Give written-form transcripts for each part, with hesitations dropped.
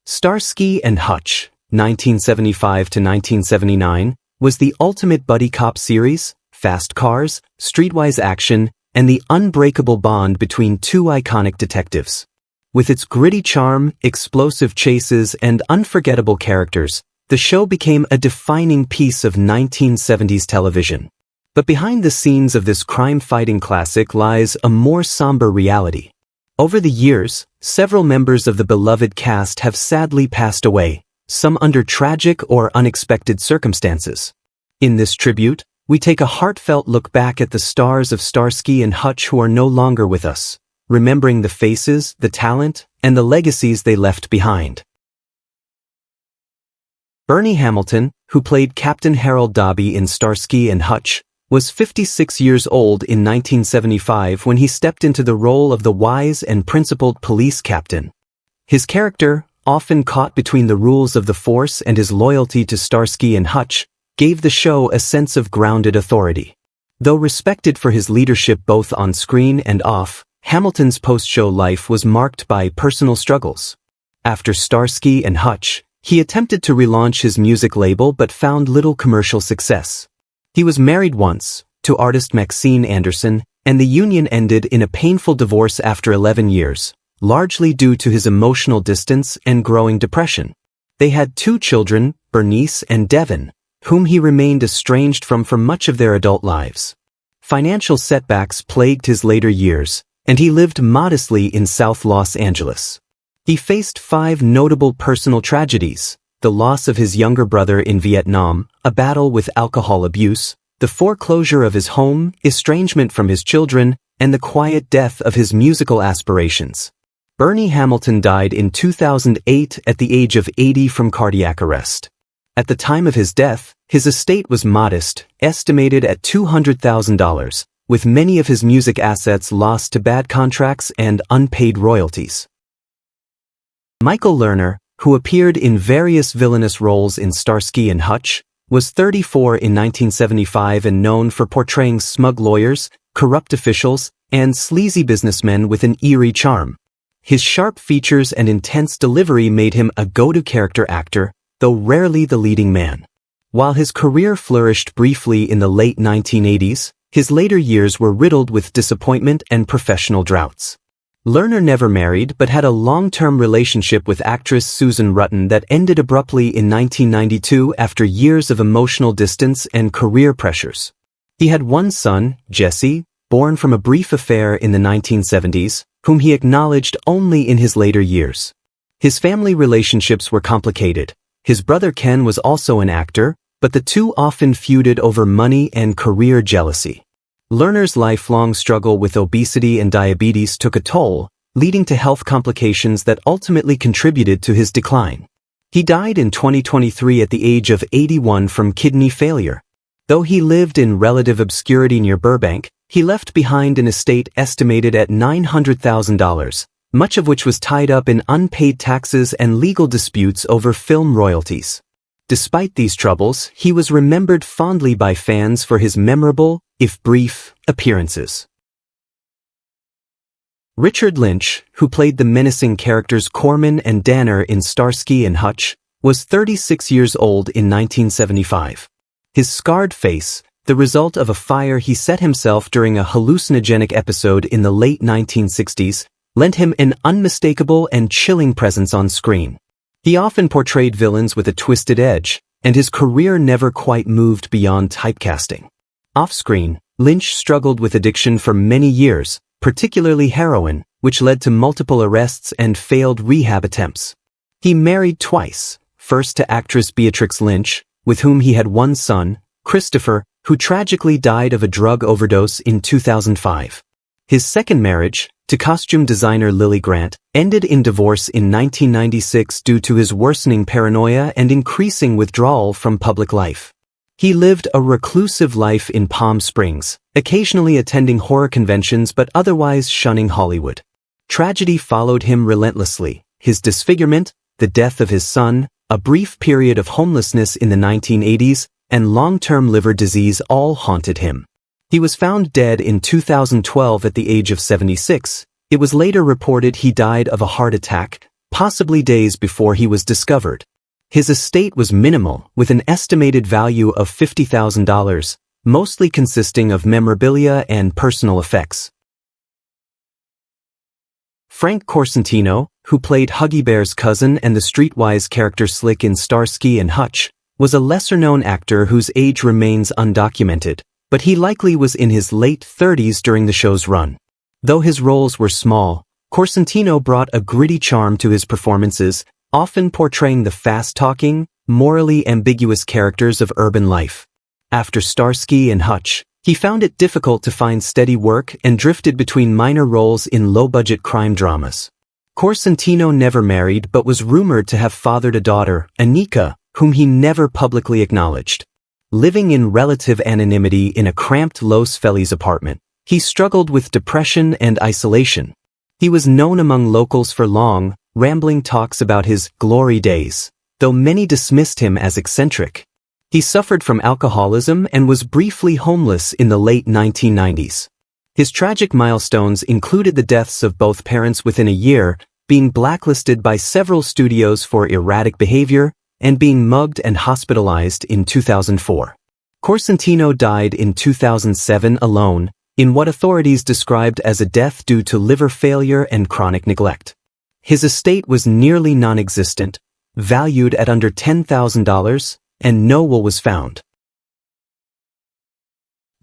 Starsky and Hutch, 1975 to 1979, was the ultimate buddy cop series, fast cars, streetwise action, and the unbreakable bond between two iconic detectives. With its gritty charm, explosive chases, and unforgettable characters, the show became a defining piece of 1970s television. But behind the scenes of this crime-fighting classic lies a more somber reality. Over the years, several members of the beloved cast have sadly passed away, some under tragic or unexpected circumstances. In this tribute, we take a heartfelt look back at the stars of Starsky and Hutch who are no longer with us, remembering the faces, the talent, and the legacies they left behind. Bernie Hamilton, who played Captain Harold Dobby in Starsky and Hutch, was 56 years old in 1975 when he stepped into the role of the wise and principled police captain. His character, often caught between the rules of the force and his loyalty to Starsky and Hutch, gave the show a sense of grounded authority. Though respected for his leadership both on screen and off, Hamilton's post-show life was marked by personal struggles. After Starsky and Hutch, he attempted to relaunch his music label but found little commercial success. He was married once, to artist Maxine Anderson, and the union ended in a painful divorce after 11 years, largely due to his emotional distance and growing depression. They had 2 children, Bernice and Devin, whom he remained estranged from for much of their adult lives. Financial setbacks plagued his later years, and he lived modestly in South Los Angeles. He faced 5 notable personal tragedies: the loss of his younger brother in Vietnam, a battle with alcohol abuse, the foreclosure of his home, estrangement from his children, and the quiet death of his musical aspirations. Bernie Hamilton died in 2008 at the age of 80 from cardiac arrest. At the time of his death, his estate was modest, estimated at $200,000, with many of his music assets lost to bad contracts and unpaid royalties. Michael Lerner, who appeared in various villainous roles in Starsky and Hutch, was 34 in 1975 and known for portraying smug lawyers, corrupt officials, and sleazy businessmen with an eerie charm. His sharp features and intense delivery made him a go-to character actor, though rarely the leading man. While his career flourished briefly in the late 1980s, his later years were riddled with disappointment and professional droughts. Lerner never married but had a long-term relationship with actress Susan Rutten that ended abruptly in 1992 after years of emotional distance and career pressures. He had one son, Jesse, born from a brief affair in the 1970s, whom he acknowledged only in his later years. His family relationships were complicated. His brother Ken was also an actor, but the two often feuded over money and career jealousy. Lerner's lifelong struggle with obesity and diabetes took a toll, leading to health complications that ultimately contributed to his decline. He died in 2023 at the age of 81 from kidney failure. Though he lived in relative obscurity near Burbank, he left behind an estate estimated at $900,000, much of which was tied up in unpaid taxes and legal disputes over film royalties. Despite these troubles, he was remembered fondly by fans for his memorable, if brief, appearances. Richard Lynch, who played the menacing characters Corman and Danner in Starsky and Hutch, was 36 years old in 1975. His scarred face, the result of a fire he set himself during a hallucinogenic episode in the late 1960s, lent him an unmistakable and chilling presence on screen. He often portrayed villains with a twisted edge, and his career never quite moved beyond typecasting. Off-screen, Lynch struggled with addiction for many years, particularly heroin, which led to multiple arrests and failed rehab attempts. He married twice, first to actress Beatrix Lynch, with whom he had one son, Christopher, who tragically died of a drug overdose in 2005. His second marriage, to costume designer Lily Grant, ended in divorce in 1996 due to his worsening paranoia and increasing withdrawal from public life. He lived a reclusive life in Palm Springs, occasionally attending horror conventions but otherwise shunning Hollywood. Tragedy followed him relentlessly: his disfigurement, the death of his son, a brief period of homelessness in the 1980s, and long-term liver disease all haunted him. He was found dead in 2012 at the age of 76. It was later reported he died of a heart attack, possibly days before he was discovered. His estate was minimal, with an estimated value of $50,000, mostly consisting of memorabilia and personal effects. Frank Corsentino, who played Huggy Bear's cousin and the streetwise character Slick in Starsky and Hutch, was a lesser-known actor whose age remains undocumented, but he likely was in his late 30s during the show's run. Though his roles were small, Corsentino brought a gritty charm to his performances, often portraying the fast-talking, morally ambiguous characters of urban life. After Starsky and Hutch, he found it difficult to find steady work and drifted between minor roles in low-budget crime dramas. Corsentino never married but was rumored to have fathered a daughter, Anika, whom he never publicly acknowledged. Living in relative anonymity in a cramped Los Feliz apartment, he struggled with depression and isolation. He was known among locals for long, rambling talks about his glory days, though many dismissed him as eccentric. He suffered from alcoholism and was briefly homeless in the late 1990s. His tragic milestones included the deaths of both parents within a year, being blacklisted by several studios for erratic behavior, and being mugged and hospitalized in 2004. Corsentino died in 2007 alone, in what authorities described as a death due to liver failure and chronic neglect. His estate was nearly non-existent, valued at under $10,000, and no will was found.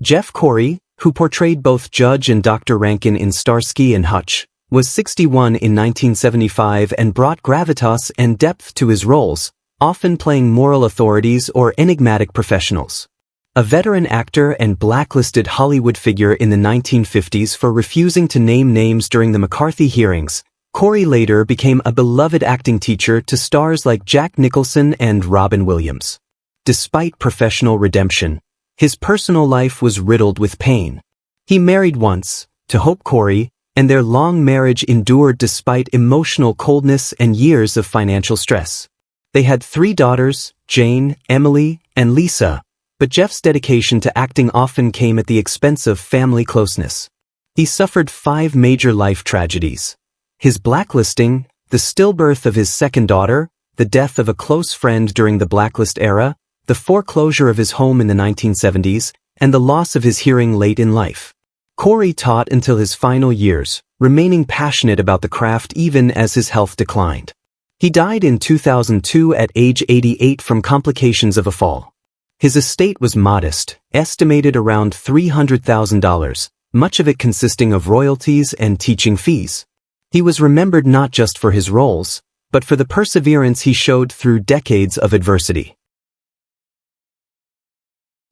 Jeff Corey, who portrayed both Judge and Dr. Rankin in Starsky and Hutch, was 61 in 1975 and brought gravitas and depth to his roles, often playing moral authorities or enigmatic professionals. A veteran actor and blacklisted Hollywood figure in the 1950s for refusing to name names during the McCarthy hearings, Corey later became a beloved acting teacher to stars like Jack Nicholson and Robin Williams. Despite professional redemption, his personal life was riddled with pain. He married once, to Hope Corey, and their long marriage endured despite emotional coldness and years of financial stress. They had 3 daughters, Jane, Emily, and Lisa, but Jeff's dedication to acting often came at the expense of family closeness. He suffered 5 major life tragedies: his blacklisting, the stillbirth of his second daughter, the death of a close friend during the blacklist era, the foreclosure of his home in the 1970s, and the loss of his hearing late in life. Corey taught until his final years, remaining passionate about the craft even as his health declined. He died in 2002 at age 88 from complications of a fall. His estate was modest, estimated around $300,000, much of it consisting of royalties and teaching fees. He was remembered not just for his roles, but for the perseverance he showed through decades of adversity.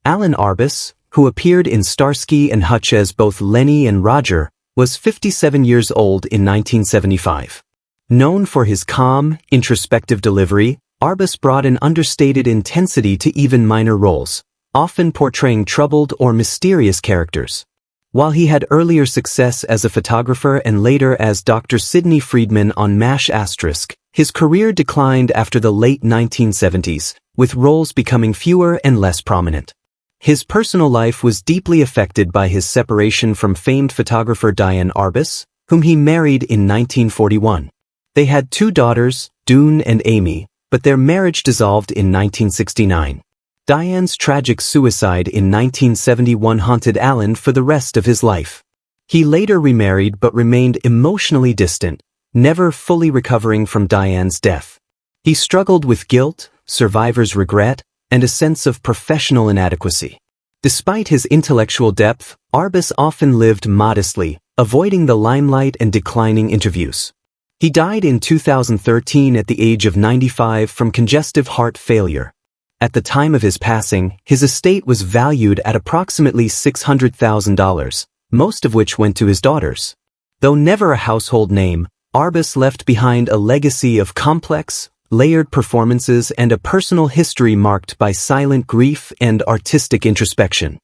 Alan Arbus, who appeared in Starsky and Hutch as both Lenny and Roger, was 57 years old in 1975. Known for his calm, introspective delivery, Arbus brought an understated intensity to even minor roles, often portraying troubled or mysterious characters. While he had earlier success as a photographer and later as Dr. Sidney Friedman on MASH*, his career declined after the late 1970s, with roles becoming fewer and less prominent. His personal life was deeply affected by his separation from famed photographer Diane Arbus, whom he married in 1941. They had 2 daughters, Dune and Amy, but their marriage dissolved in 1969. Diane's tragic suicide in 1971 haunted Alan for the rest of his life. He later remarried but remained emotionally distant, never fully recovering from Diane's death. He struggled with guilt, survivor's regret, and a sense of professional inadequacy. Despite his intellectual depth, Arbus often lived modestly, avoiding the limelight and declining interviews. He died in 2013 at the age of 95 from congestive heart failure. At the time of his passing, his estate was valued at approximately $600,000, most of which went to his daughters. Though never a household name, Arbus left behind a legacy of complex, layered performances and a personal history marked by silent grief and artistic introspection.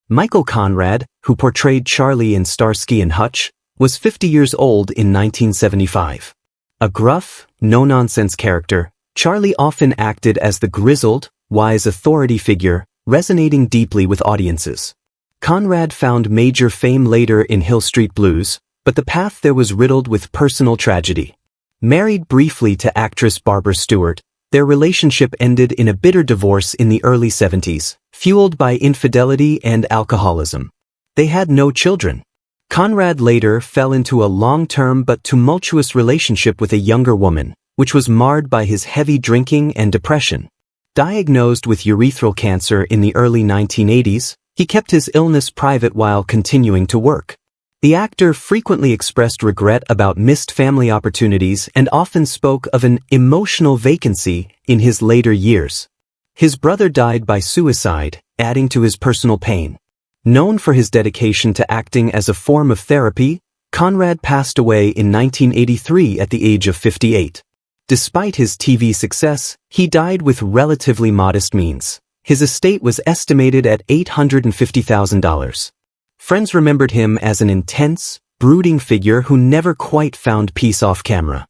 Michael Conrad, who portrayed Charlie in Starsky and Hutch, was 50 years old in 1975. A gruff, no-nonsense character, Charlie often acted as the grizzled, wise authority figure, resonating deeply with audiences. Conrad found major fame later in Hill Street Blues, but the path there was riddled with personal tragedy. Married briefly to actress Barbara Stewart, their relationship ended in a bitter divorce in the early 70s, fueled by infidelity and alcoholism. They had no children. Conrad later fell into a long-term but tumultuous relationship with a younger woman, which was marred by his heavy drinking and depression. Diagnosed with urethral cancer in the early 1980s, he kept his illness private while continuing to work. The actor frequently expressed regret about missed family opportunities and often spoke of an emotional vacancy in his later years. His brother died by suicide, adding to his personal pain. Known for his dedication to acting as a form of therapy, Conrad passed away in 1983 at the age of 58. Despite his TV success, he died with relatively modest means. His estate was estimated at $850,000. Friends remembered him as an intense, brooding figure who never quite found peace off camera.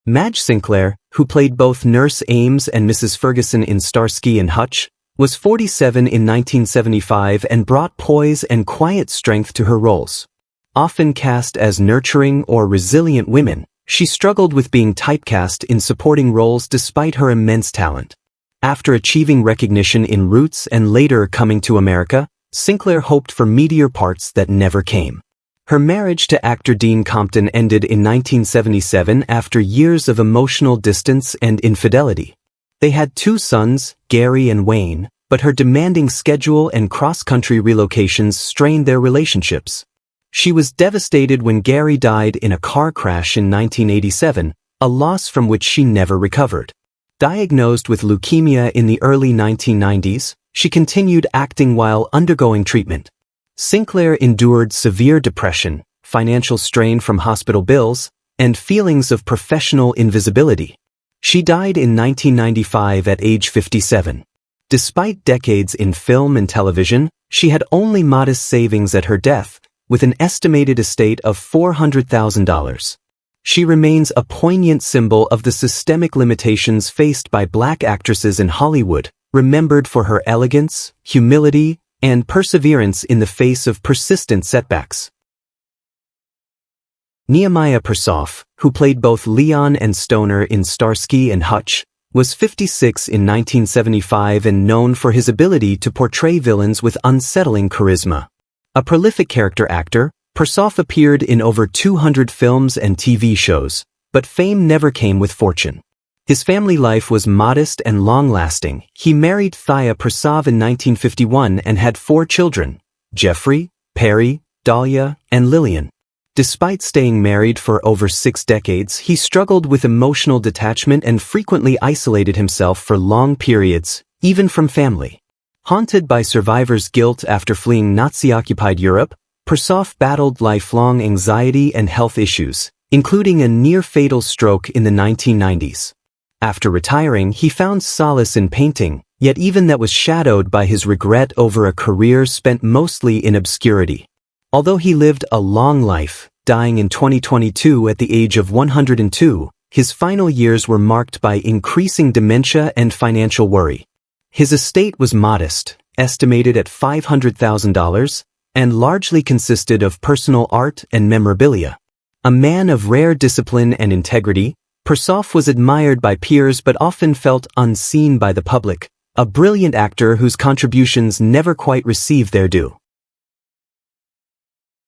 Madge Sinclair, who played both Nurse Ames and Mrs. Ferguson in Starsky and Hutch, was 47 in 1975 and brought poise and quiet strength to her roles. Often cast as nurturing or resilient women, she struggled with being typecast in supporting roles despite her immense talent. After achieving recognition in Roots and later Coming to America, Sinclair hoped for meatier parts that never came. Her marriage to actor Dean Compton ended in 1977 after years of emotional distance and infidelity. They had 2 sons, Gary and Wayne, but her demanding schedule and cross-country relocations strained their relationships. She was devastated when Gary died in a car crash in 1987, a loss from which she never recovered. Diagnosed with leukemia in the early 1990s, she continued acting while undergoing treatment. Sinclair endured severe depression, financial strain from hospital bills, and feelings of professional invisibility. She died in 1995 at age 57. Despite decades in film and television, she had only modest savings at her death, with an estimated estate of $400,000. She remains a poignant symbol of the systemic limitations faced by Black actresses in Hollywood, remembered for her elegance, humility, and perseverance in the face of persistent setbacks. Nehemiah Persoff, who played both Leon and Stoner in Starsky and Hutch, was 56 in 1975 and known for his ability to portray villains with unsettling charisma. A prolific character actor, Persoff appeared in over 200 films and TV shows, but fame never came with fortune. His family life was modest and long-lasting. He married Thea Persoff in 1951 and had 4 children, Jeffrey, Perry, Dahlia, and Lillian. Despite staying married for over 6 decades, he struggled with emotional detachment and frequently isolated himself for long periods, even from family. Haunted by survivor's guilt after fleeing Nazi-occupied Europe, Persoff battled lifelong anxiety and health issues, including a near-fatal stroke in the 1990s. After retiring, he found solace in painting, yet even that was shadowed by his regret over a career spent mostly in obscurity. Although he lived a long life, dying in 2022 at the age of 102, his final years were marked by increasing dementia and financial worry. His estate was modest, estimated at $500,000, and largely consisted of personal art and memorabilia. A man of rare discipline and integrity, Persoff was admired by peers but often felt unseen by the public, a brilliant actor whose contributions never quite received their due.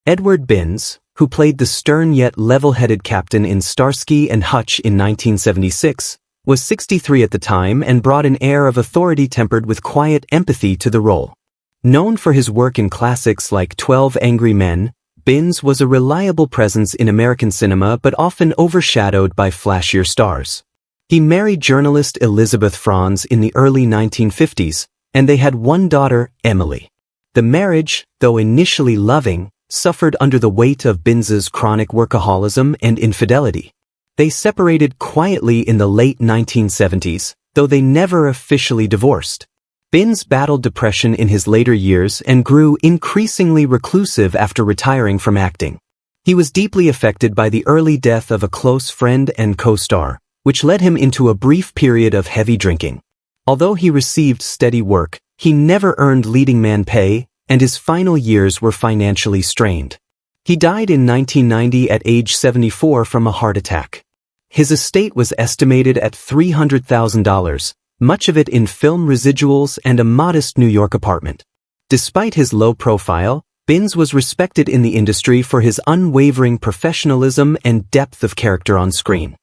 Edward Binns, who played the stern yet level-headed captain in Starsky and Hutch in 1976, was 63 at the time and brought an air of authority tempered with quiet empathy to the role. Known for his work in classics like 12 Angry Men, Binns was a reliable presence in American cinema but often overshadowed by flashier stars. He married journalist Elizabeth Franz in the early 1950s, and they had 1 daughter, Emily. The marriage, though initially loving, suffered under the weight of Binns's chronic workaholism and infidelity. They separated quietly in the late 1970s, though they never officially divorced. Binns battled depression in his later years and grew increasingly reclusive after retiring from acting. He was deeply affected by the early death of a close friend and co-star, which led him into a brief period of heavy drinking. Although he received steady work, he never earned leading man pay, and his final years were financially strained. He died in 1990 at age 74 from a heart attack. His estate was estimated at $300,000, much of it in film residuals and a modest New York apartment. Despite his low profile, Binns was respected in the industry for his unwavering professionalism and depth of character on screen.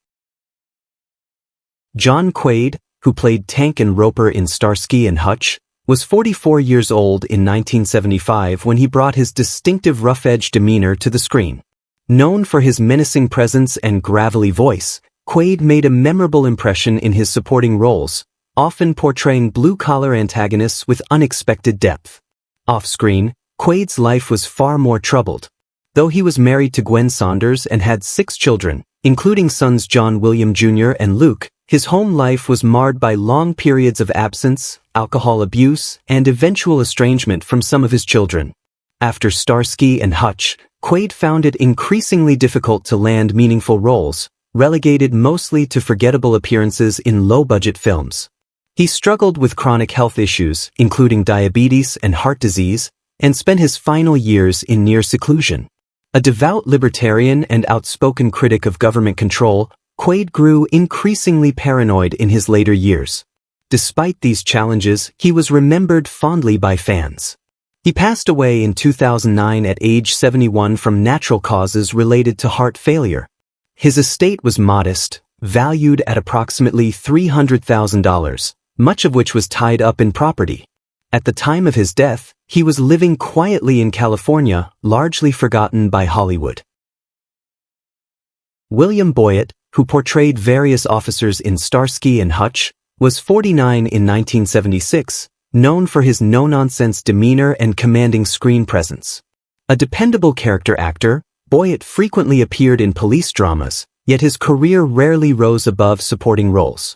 John Quaid, who played Tank and Roper in Starsky and Hutch, was 44 years old in 1975 when he brought his distinctive rough-edged demeanor to the screen. Known for his menacing presence and gravelly voice, Quaid made a memorable impression in his supporting roles, often portraying blue-collar antagonists with unexpected depth. Off-screen, Quaid's life was far more troubled. Though he was married to Gwen Saunders and had 6 children, including sons John William Jr. and Luke, his home life was marred by long periods of absence, alcohol abuse, and eventual estrangement from some of his children. After Starsky and Hutch, Quaid found it increasingly difficult to land meaningful roles, relegated mostly to forgettable appearances in low-budget films. He struggled with chronic health issues, including diabetes and heart disease, and spent his final years in near seclusion. A devout libertarian and outspoken critic of government control, Quaid grew increasingly paranoid in his later years. Despite these challenges, he was remembered fondly by fans. He passed away in 2009 at age 71 from natural causes related to heart failure. His estate was modest, valued at approximately $300,000, much of which was tied up in property. At the time of his death, he was living quietly in California, largely forgotten by Hollywood. William Boyett, who portrayed various officers in Starsky and Hutch, was 49 in 1976, known for his no-nonsense demeanor and commanding screen presence. A dependable character actor, Boyett frequently appeared in police dramas, yet his career rarely rose above supporting roles.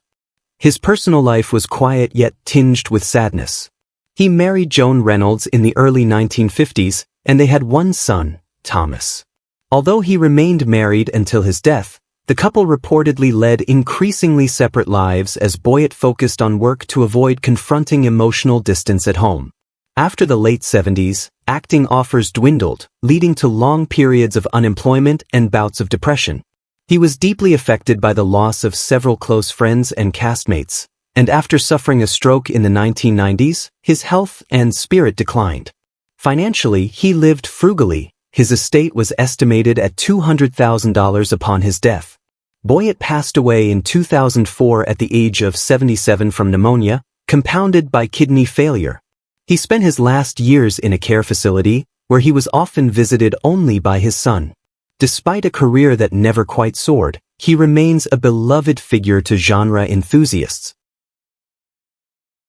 His personal life was quiet yet tinged with sadness. He married Joan Reynolds in the early 1950s, and they had one son, Thomas. Although he remained married until his death, the couple reportedly led increasingly separate lives as Boyett focused on work to avoid confronting emotional distance at home. After the late 70s, acting offers dwindled, leading to long periods of unemployment and bouts of depression. He was deeply affected by the loss of several close friends and castmates, and after suffering a stroke in the 1990s, his health and spirit declined. Financially, he lived frugally. His estate was estimated at $200,000 upon his death. Boyett passed away in 2004 at the age of 77 from pneumonia, compounded by kidney failure. He spent his last years in a care facility, where he was often visited only by his son. Despite a career that never quite soared, he remains a beloved figure to genre enthusiasts.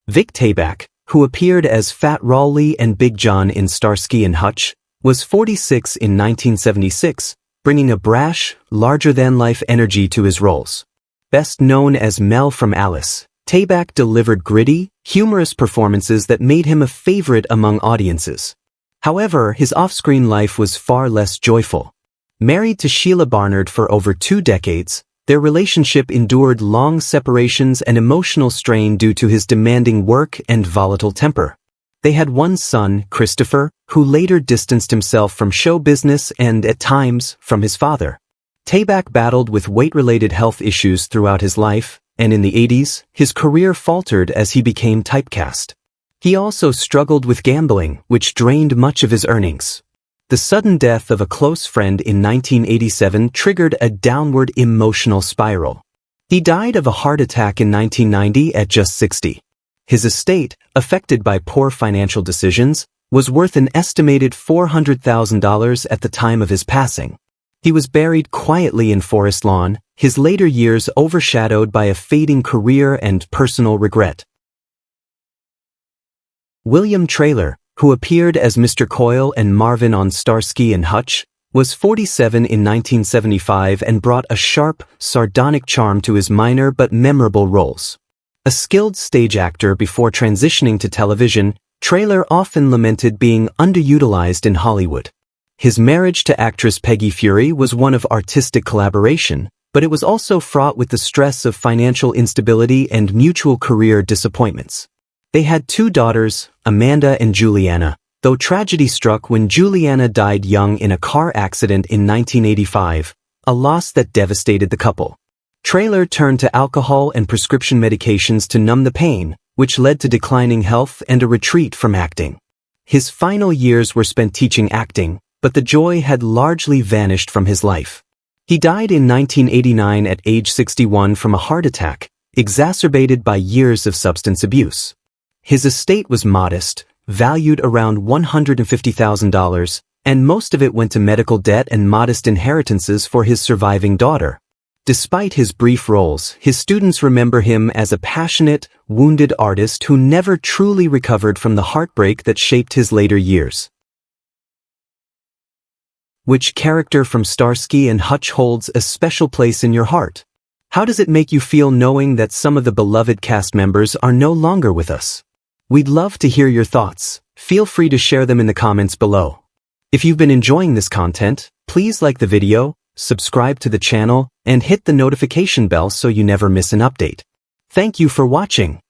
Vic Tayback, who appeared as Fat Raleigh and Big John in Starsky and Hutch, was 46 in 1976, bringing a brash, larger-than-life energy to his roles. Best known as Mel from Alice, Tayback delivered gritty, humorous performances that made him a favorite among audiences. However, his off-screen life was far less joyful. Married to Sheila Barnard for over 2 decades, their relationship endured long separations and emotional strain due to his demanding work and volatile temper. They had one son, Christopher, who later distanced himself from show business and, at times, from his father. Tayback battled with weight-related health issues throughout his life, and in the 80s, his career faltered as he became typecast. He also struggled with gambling, which drained much of his earnings. The sudden death of a close friend in 1987 triggered a downward emotional spiral. He died of a heart attack in 1990 at just 60. His estate, affected by poor financial decisions, was worth an estimated $400,000 at the time of his passing. He was buried quietly in Forest Lawn, his later years overshadowed by a fading career and personal regret. William Traylor, who appeared as Mr. Coyle and Marvin on Starsky and Hutch, was 47 in 1975 and brought a sharp, sardonic charm to his minor but memorable roles. A skilled stage actor before transitioning to television, Traylor often lamented being underutilized in Hollywood. His marriage to actress Peggy Fury was one of artistic collaboration, but it was also fraught with the stress of financial instability and mutual career disappointments. They had 2 daughters, Amanda and Juliana, though tragedy struck when Juliana died young in a car accident in 1985, a loss that devastated the couple. Traylor turned to alcohol and prescription medications to numb the pain, which led to declining health and a retreat from acting. His final years were spent teaching acting, but the joy had largely vanished from his life. He died in 1989 at age 61 from a heart attack, exacerbated by years of substance abuse. His estate was modest, valued around $150,000, and most of it went to medical debt and modest inheritances for his surviving daughter. Despite his brief roles, his students remember him as a passionate, wounded artist who never truly recovered from the heartbreak that shaped his later years. Which character from Starsky and Hutch holds a special place in your heart? How does it make you feel knowing that some of the beloved cast members are no longer with us? We'd love to hear your thoughts. Feel free to share them in the comments below. If you've been enjoying this content, please like the video, subscribe to the channel, and hit the notification bell so you never miss an update. Thank you for watching.